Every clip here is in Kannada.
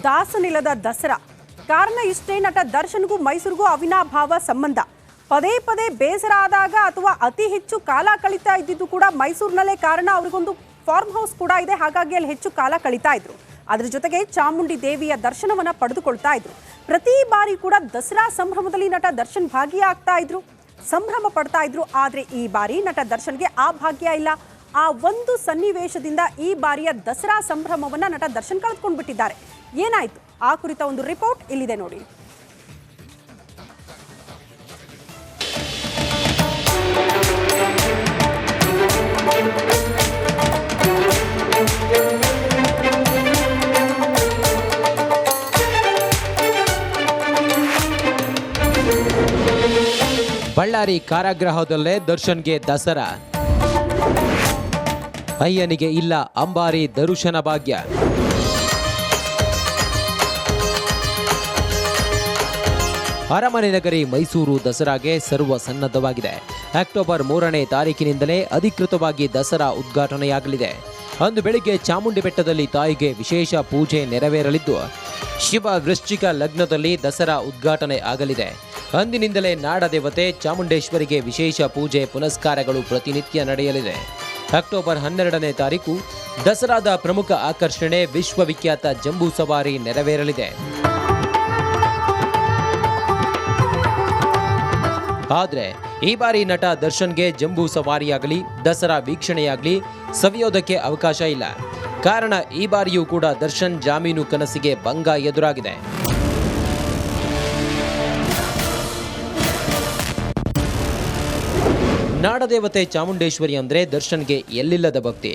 ದಾಸನಿಲ್ಲದ ದಸರಾ. ಕಾರಣ ಇಷ್ಟೇ, ನಟ ದರ್ಶನ್ಗೂ ಮೈಸೂರಿಗೂ ಅವಿನಾಭಾವ ಸಂಬಂಧ. ಪದೇ ಪದೇ ಬೇಸರ ಆದಾಗ ಅಥವಾ ಅತಿ ಹೆಚ್ಚು ಕಾಲ ಕಳೀತಾ ಇದ್ದಿದ್ದು ಕೂಡ ಮೈಸೂರಿನಲ್ಲೇ ಕಾರಣ. ಅವರಿಗೊಂದು ಫಾರ್ಮ್ ಹೌಸ್ ಕೂಡ ಇದೆ, ಹಾಗಾಗಿ ಅಲ್ಲಿ ಹೆಚ್ಚು ಕಾಲ ಕಳೀತಾ ಇದ್ರು. ಅದರ ಜೊತೆಗೆ ಚಾಮುಂಡಿ ದೇವಿಯ ದರ್ಶನವನ್ನ ಪಡೆದುಕೊಳ್ತಾ ಇದ್ರು. ಪ್ರತಿ ಬಾರಿ ಕೂಡ ದಸರಾ ಸಂಭ್ರಮದಲ್ಲಿ ನಟ ದರ್ಶನ್ ಭಾಗಿಯಾಗ್ತಾ ಇದ್ರು, ಸಂಭ್ರಮ ಪಡ್ತಾ ಇದ್ರು. ಆದ್ರೆ ಈ ಬಾರಿ ನಟ ದರ್ಶನ್ಗೆ ಆ ಭಾಗ್ಯ ಇಲ್ಲ. ಆ ಒಂದು ಸನ್ನಿವೇಶದಿಂದ ಈ ಬಾರಿಯ ದಸರಾ ಸಂಭ್ರಮವನ್ನ ನಟ ದರ್ಶನ್ ಕಳೆದುಕೊಂಡು ಬಿಟ್ಟಿದ್ದಾರೆ. ಏನಾಯ್ತು ಆ ಕುರಿತ ಒಂದು ರಿಪೋರ್ಟ್ ಇಲ್ಲಿದೆ ನೋಡಿ. ಬಳ್ಳಾರಿ ಕಾರಾಗೃಹದಲ್ಲೇ ದರ್ಶನ್ಗೆ ದಸರಾ. ಅಯ್ಯನಿಗೆ ಇಲ್ಲ ಅಂಬಾರಿ ದರ್ಶನ ಭಾಗ್ಯ. ಅರಮನೆ ನಗರಿ ಮೈಸೂರು ದಸರಾಗೆ ಸರ್ವ ಸನ್ನದ್ಧವಾಗಿದೆ. ಅಕ್ಟೋಬರ್ 3ನೇ ತಾರೀಕಿನಿಂದಲೇ ಅಧಿಕೃತವಾಗಿ ದಸರಾ ಉದ್ಘಾಟನೆಯಾಗಲಿದೆ. ಅಂದು ಬೆಳಿಗ್ಗೆ ಚಾಮುಂಡಿ ಬೆಟ್ಟದಲ್ಲಿ ತಾಯಿಗೆ ವಿಶೇಷ ಪೂಜೆ ನೆರವೇರಲಿದ್ದು, ಶಿವ ವೃಶ್ಚಿಕ ಲಗ್ನದಲ್ಲಿ ದಸರಾ ಉದ್ಘಾಟನೆ ಆಗಲಿದೆ. ಅಂದಿನಿಂದಲೇ ನಾಡದೇವತೆ ಚಾಮುಂಡೇಶ್ವರಿಗೆ ವಿಶೇಷ ಪೂಜೆ ಪುನಸ್ಕಾರಗಳು ಪ್ರತಿನಿತ್ಯ ನಡೆಯಲಿದೆ. ಅಕ್ಟೋಬರ್ 12ನೇ ತಾರೀಕು ದಸರಾದ ಪ್ರಮುಖ ಆಕರ್ಷಣೆ ವಿಶ್ವವಿಖ್ಯಾತ ಜಂಬೂ ಸವಾರಿ ನೆರವೇರಲಿದೆ. ಆದರೆ ಈ ಬಾರಿ ನಟ ದರ್ಶನ್ಗೆ ಜಂಬೂ ಸವಾರಿಯಾಗಲಿ ದಸರಾ ವೀಕ್ಷಣೆಯಾಗಲಿ ಸವಿಯೋದಕ್ಕೆ ಅವಕಾಶ ಇಲ್ಲ. ಕಾರಣ ಈ ಬಾರಿಯೂ ಕೂಡ ದರ್ಶನ್ ಜಾಮೀನು ಕನಸಿಗೆ ಭಂಗ ಎದುರಾಗಿದೆ. ನಾಡದೇವತೆ ಚಾಮುಂಡೇಶ್ವರಿ ಅಂದರೆ ದರ್ಶನ್ಗೆ ಎಲ್ಲಿಲ್ಲದ ಭಕ್ತಿ.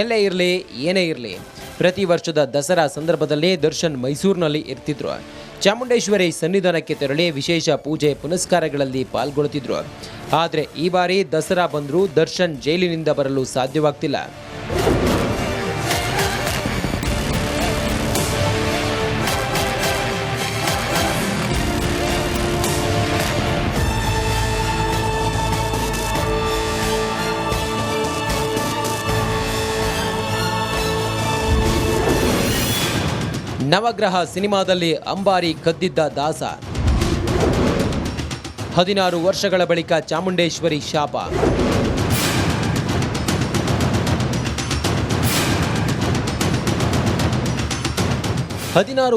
ಎಲ್ಲೇ ಇರಲಿ ಏನೇ ಇರಲಿ, ಪ್ರತಿ ವರ್ಷದ ದಸರಾ ಸಂದರ್ಭದಲ್ಲಿ ದರ್ಶನ್ ಮೈಸೂರಿನಲ್ಲಿ ಇರ್ತಿದ್ರು. ಚಾಮುಂಡೇಶ್ವರಿ ಸನ್ನಿಧಾನಕ್ಕೆ ತೆರಳಿ ವಿಶೇಷ ಪೂಜೆ ಪುನಸ್ಕಾರಗಳಲ್ಲಿ ಪಾಲ್ಗೊಳ್ಳುತ್ತಿದ್ರು. ಆದರೆ ಈ ಬಾರಿ ದಸರಾ ಬಂದರೂ ದರ್ಶನ್ ಜೈಲಿನಿಂದ ಬರಲು ಸಾಧ್ಯವಾಗ್ತಿಲ್ಲ. ನವಗ್ರಹ ಸಿನಿಮಾದಲ್ಲಿ ಅಂಬಾರಿ ಕದ್ದಿದ್ದ ದಾಸ. 16 ವರ್ಷಗಳ ಬಳಿಕ ಚಾಮುಂಡೇಶ್ವರಿ ಶಾಪ.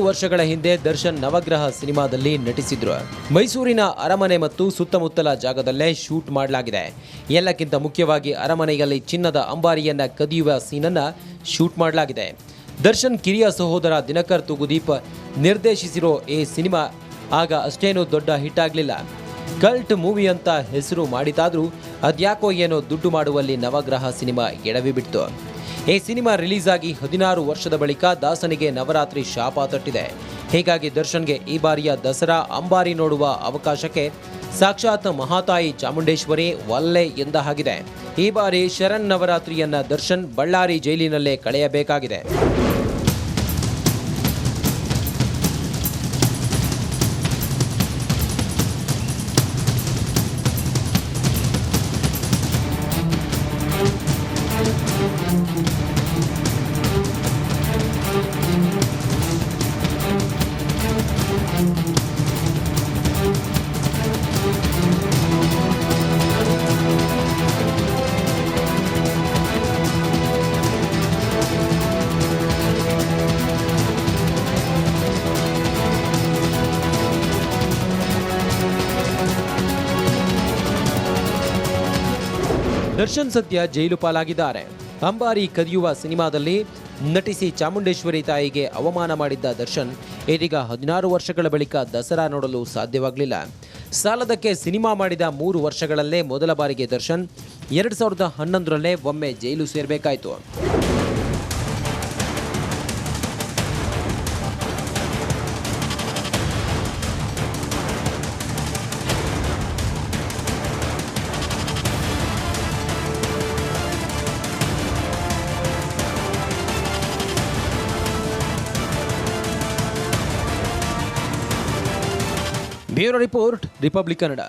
ವರ್ಷಗಳ ಹಿಂದೆ ದರ್ಶನ್ ನವಗ್ರಹ ಸಿನಿಮಾದಲ್ಲಿ ನಟಿಸಿದ್ರು. ಮೈಸೂರಿನ ಅರಮನೆ ಮತ್ತು ಸುತ್ತಮುತ್ತಲ ಜಾಗದಲ್ಲೇ ಶೂಟ್ ಮಾಡಲಾಗಿದೆ. ಎಲ್ಲಕ್ಕಿಂತ ಮುಖ್ಯವಾಗಿ ಅರಮನೆಯಲ್ಲಿ ಚಿನ್ನದ ಅಂಬಾರಿಯನ್ನ ಕದಿಯುವ ಸೀನನ್ನ ಶೂಟ್ ಮಾಡಲಾಗಿದೆ. ದರ್ಶನ್ ಕಿರಿಯ ಸಹೋದರ ದಿನಕರ್ ತೂಗುದೀಪ್ ನಿರ್ದೇಶಿಸಿರೋ ಈ ಸಿನಿಮಾ ಆಗ ಅಷ್ಟೇನೂ ದೊಡ್ಡ ಹಿಟ್ ಆಗಲಿಲ್ಲ. ಕಲ್ಟ್ ಮೂವಿ ಅಂತ ಹೆಸರು ಮಾಡಿತಾದ್ರೂ ಅದ್ಯಾಕೋ ಏನೋ ದುಡ್ಡು ಮಾಡುವಲ್ಲಿ ನವಗ್ರಹ ಸಿನಿಮಾ ಎಡವಿ ಬಿಡ್ತು. ಈ ಸಿನಿಮಾ ರಿಲೀಸ್ ಆಗಿ 16 ವರ್ಷದ ಬಳಿಕ ದಾಸನಿಗೆ ನವರಾತ್ರಿ ಶಾಪ ತಟ್ಟಿದೆ. ಹೀಗಾಗಿ ದರ್ಶನ್ಗೆ ಈ ಬಾರಿಯ ದಸರಾ ಅಂಬಾರಿ ನೋಡುವ ಅವಕಾಶಕ್ಕೆ ಸಾಕ್ಷಾತ್ ಮಹಾತಾಯಿ ಚಾಮುಂಡೇಶ್ವರಿ ಒಲ್ಲೆ ಎಂದ ಹಾಗಿದೆ. ಈ ಬಾರಿ ಶರಣ್ ನವರಾತ್ರಿಯನ್ನ ದರ್ಶನ್ ಬಳ್ಳಾರಿ ಜೈಲಿನಲ್ಲೇ ಕಳೆಯಬೇಕಾಗಿದೆ. ದರ್ಶನ್ ಸದ್ಯ ಜೈಲು ಪಾಲಾಗಿದ್ದಾರೆ. ಅಂಬಾರಿ ಕದಿಯುವ ಸಿನಿಮಾದಲ್ಲಿ ನಟಿಸಿ ಚಾಮುಂಡೇಶ್ವರಿ ತಾಯಿಗೆ ಅವಮಾನ ಮಾಡಿದ್ದ ದರ್ಶನ್ ಇದೀಗ 16 ವರ್ಷಗಳ ಬಳಿಕ ದಸರಾ ನೋಡಲು ಸಾಧ್ಯವಾಗಲಿಲ್ಲ. ಸಾಲದಕ್ಕೆ ಸಿನಿಮಾ ಮಾಡಿದ 3 ವರ್ಷಗಳಲ್ಲೇ ಮೊದಲ ಬಾರಿಗೆ ದರ್ಶನ್ 2011ರಲ್ಲೇ ಒಮ್ಮೆ ಜೈಲು ಸೇರಬೇಕಾಯಿತು. Bureau report, republic Kannada.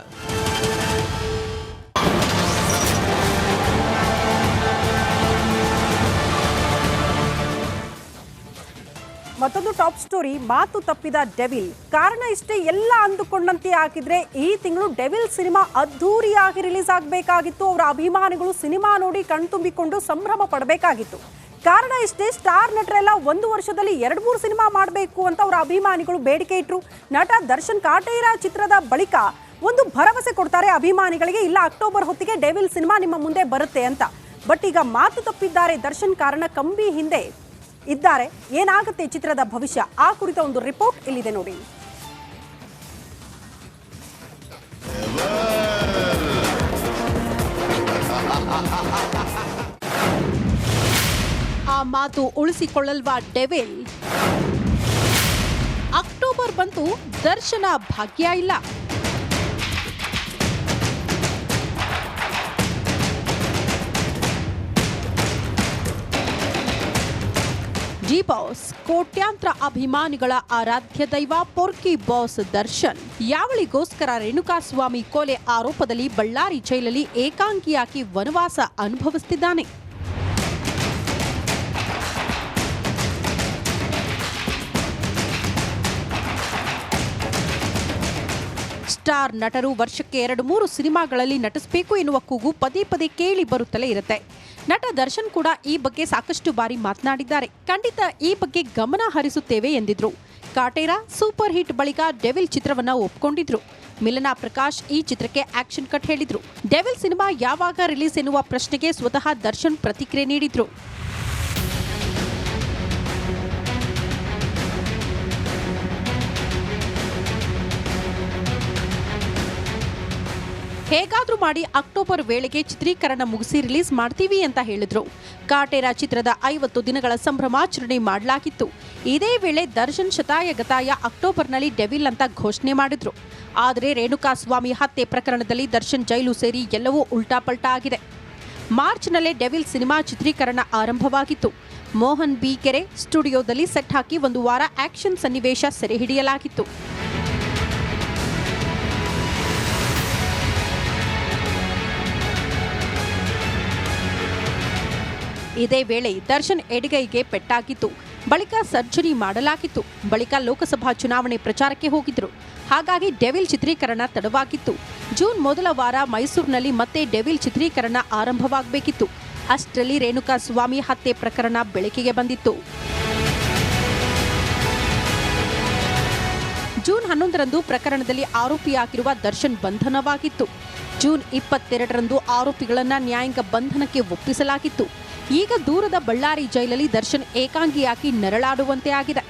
ಮತ್ತೊಂದು ಟಾಪ್ ಸ್ಟೋರಿ, ಮಾತು ತಪ್ಪಿದ ಡೆವಿಲ್. ಕಾರಣ ಇಷ್ಟೇ, ಎಲ್ಲ ಅಂದುಕೊಂಡಂತೆ ಹಾಕಿದ್ರೆ ಈ ತಿಂಗಳು ಡೆವಿಲ್ ಸಿನಿಮಾ ಅದ್ಧೂರಿಯಾಗಿ ರಿಲೀಸ್ ಆಗಬೇಕಾಗಿತ್ತು. ಅವರ ಅಭಿಮಾನಿಗಳು ಸಿನಿಮಾ ನೋಡಿ ಕಣ್ತುಂಬಿಕೊಂಡು ಸಂಭ್ರಮ ಪಡಬೇಕಾಗಿತ್ತು. ಕಾರಣ ಇಷ್ಟೇ, ಸ್ಟಾರ್ ನಟರೆಲ್ಲ 1 ವರ್ಷದಲ್ಲಿ 2-3 ಸಿನಿಮಾ ಮಾಡಬೇಕು ಅಂತ ಅವರ ಅಭಿಮಾನಿಗಳು ಬೇಡಿಕೆ ಇಟ್ಟರು. ನಟ ದರ್ಶನ್ ಕಾಟೇರ ಚಿತ್ರದ ಬಳಿಕ ಒಂದು ಭರವಸೆ ಕೊಡ್ತಾರೆ ಅಭಿಮಾನಿಗಳಿಗೆ, ಇಲ್ಲ ಅಕ್ಟೋಬರ್ ಹೊತ್ತಿಗೆ ಡೆವಿಲ್ ಸಿನಿಮಾ ನಿಮ್ಮ ಮುಂದೆ ಬರುತ್ತೆ ಅಂತ. ಬಟ್ ಈಗ ಮಾತು ತಪ್ಪಿದ್ದಾರೆ ದರ್ಶನ್. ಕಾರಣ ಕಂಬಿ ಹಿಂದೆ ಇದ್ದಾರೆ. ಏನಾಗುತ್ತೆ ಚಿತ್ರದ ಭವಿಷ್ಯ, ಆ ಕುರಿತ ಒಂದು ರಿಪೋರ್ಟ್ ಇಲ್ಲಿದೆ ನೋಡಿ. ಆ ಮಾತು ಉಳಿಸಿಕೊಳ್ಳಲ್ವಾ ಡೆವಿಲ್? ಅಕ್ಟೋಬರ್ ಬಂತು, ದರ್ಶನ ಭಾಗ್ಯ ಇಲ್ಲ. ಜಿ ಬಾಸ್, ಕೋಟ್ಯಾಂತರ ಅಭಿಮಾನಿಗಳ ಆರಾಧ್ಯ ದೈವ ಪೊರ್ಕಿ ಬಾಸ್ ದರ್ಶನ್ ಯಾವಳಿಗೋಸ್ಕರ ರೇಣುಕಾಸ್ವಾಮಿ ಕೊಲೆ ಆರೋಪದಲ್ಲಿ ಬಳ್ಳಾರಿ ಜೈಲಲ್ಲಿ ಏಕಾಂಗಿಯಾಗಿ ವನವಾಸ ಅನುಭವಿಸುತ್ತಿದ್ದಾನೆ. ಸ್ಟಾರ್ ನಟರು ವರ್ಷಕ್ಕೆ 2-3 ಸಿನಿಮಾಗಳಲ್ಲಿ ನಟಿಸಬೇಕು ಎನ್ನುವ ಕೂಗು ಪದೇ ಪದೇ ಕೇಳಿ ಬರುತ್ತಲೇ ಇರುತ್ತೆ. ನಟ ದರ್ಶನ್ ಕೂಡ ಈ ಬಗ್ಗೆ ಸಾಕಷ್ಟು ಬಾರಿ ಮಾತನಾಡಿದ್ದಾರೆ. ಖಂಡಿತ ಈ ಬಗ್ಗೆ ಗಮನ ಹರಿಸುತ್ತೇವೆ ಎಂದಿದ್ರು. ಕಾಟೇರ ಸೂಪರ್ ಹಿಟ್ ಬಳಿಕ ಡೆವಿಲ್ ಚಿತ್ರವನ್ನ ಒಪ್ಕೊಂಡಿದ್ರು. ಮಿಲನಾ ಪ್ರಕಾಶ್ ಈ ಚಿತ್ರಕ್ಕೆ ಆಕ್ಷನ್ ಕಟ್ ಹೇಳಿದ್ರು. ಡೆವಿಲ್ ಸಿನಿಮಾ ಯಾವಾಗ ರಿಲೀಸ್ ಎನ್ನುವ ಪ್ರಶ್ನೆಗೆ ಸ್ವತಃ ದರ್ಶನ್ ಪ್ರತಿಕ್ರಿಯೆ ನೀಡಿದ್ರು. ಹೇಗಾದ್ರೂ ಮಾಡಿ ಅಕ್ಟೋಬರ್ ವೇಳೆಗೆ ಚಿತ್ರೀಕರಣ ಮುಗಿಸಿ ರಿಲೀಸ್ ಮಾಡ್ತೀವಿ ಅಂತ ಹೇಳಿದ್ರು. ಕಾಟೇರ ಚಿತ್ರದ 50 ದಿನಗಳ ಸಂಭ್ರಮಾಚರಣೆ ಮಾಡಲಾಗಿತ್ತು. ಇದೇ ವೇಳೆ ದರ್ಶನ್ ಶತಾಯಗತಾಯ ಅಕ್ಟೋಬರ್ನಲ್ಲಿ ಡೆವಿಲ್ ಅಂತ ಘೋಷಣೆ ಮಾಡಿದ್ರು. ಆದರೆ ರೇಣುಕಾಸ್ವಾಮಿ ಹತ್ಯೆ ಪ್ರಕರಣದಲ್ಲಿ ದರ್ಶನ್ ಜೈಲು ಸೇರಿ ಎಲ್ಲವೂ ಉಲ್ಟಾಪಲ್ಟಾ ಆಗಿದೆ. ಮಾರ್ಚ್ನಲ್ಲೇ ಡೆವಿಲ್ ಸಿನಿಮಾ ಚಿತ್ರೀಕರಣ ಆರಂಭವಾಗಿತ್ತು. ಮೋಹನ್ ಬಿ ಕೆರೆ ಸ್ಟುಡಿಯೋದಲ್ಲಿ ಸೆಟ್ ಹಾಕಿ 1 ವಾರ ಆಕ್ಷನ್ ಸನ್ನಿವೇಶ ಸೆರೆ ಹಿಡಿಯಲಾಗಿತ್ತು. ಇದೇ ವೇಳೆ ದರ್ಶನ್ ಎಡಗೈಗೆ ಪೆಟ್ಟಾಗಿತ್ತು. ಬಳಿಕ ಸರ್ಜರಿ ಮಾಡಲಾಗಿತ್ತು. ಬಳಿಕ ಲೋಕಸಭಾ ಚುನಾವಣೆ ಪ್ರಚಾರಕ್ಕೆ ಹೋಗಿದ್ರು. ಹಾಗಾಗಿ ಡೆವಿಲ್ ಚಿತ್ರೀಕರಣ ತಡವಾಗಿತ್ತು. ಜೂನ್ ಮೊದಲ ವಾರ ಮೈಸೂರಿನಲ್ಲಿ ಮತ್ತೆ ಡೆವಿಲ್ ಚಿತ್ರೀಕರಣ ಆರಂಭವಾಗಬೇಕಿತ್ತು. ಅಷ್ಟರಲ್ಲಿ ರೇಣುಕಾಸ್ವಾಮಿ ಹತ್ಯೆ ಪ್ರಕರಣ ಬೆಳಕಿಗೆ ಬಂದಿತ್ತು. ಜೂನ್ 11ರಂದು ಪ್ರಕರಣದಲ್ಲಿ ಆರೋಪಿಯಾಗಿರುವ ದರ್ಶನ್ ಬಂಧನವಾಗಿತ್ತು. ಜೂನ್ 22ರಂದು ಆರೋಪಿಗಳನ್ನ ನ್ಯಾಯಾಂಗ ಬಂಧನಕ್ಕೆ ಒಪ್ಪಿಸಲಾಗಿತ್ತು. ಈಗ ದೂರದ ಬಳ್ಳಾರಿ ಜೈಲಲ್ಲಿ ದರ್ಶನ್ ಏಕಾಂಗಿಯಾಗಿ ನರಳಾಡುವಂತೆ ಆಗಿದೆ.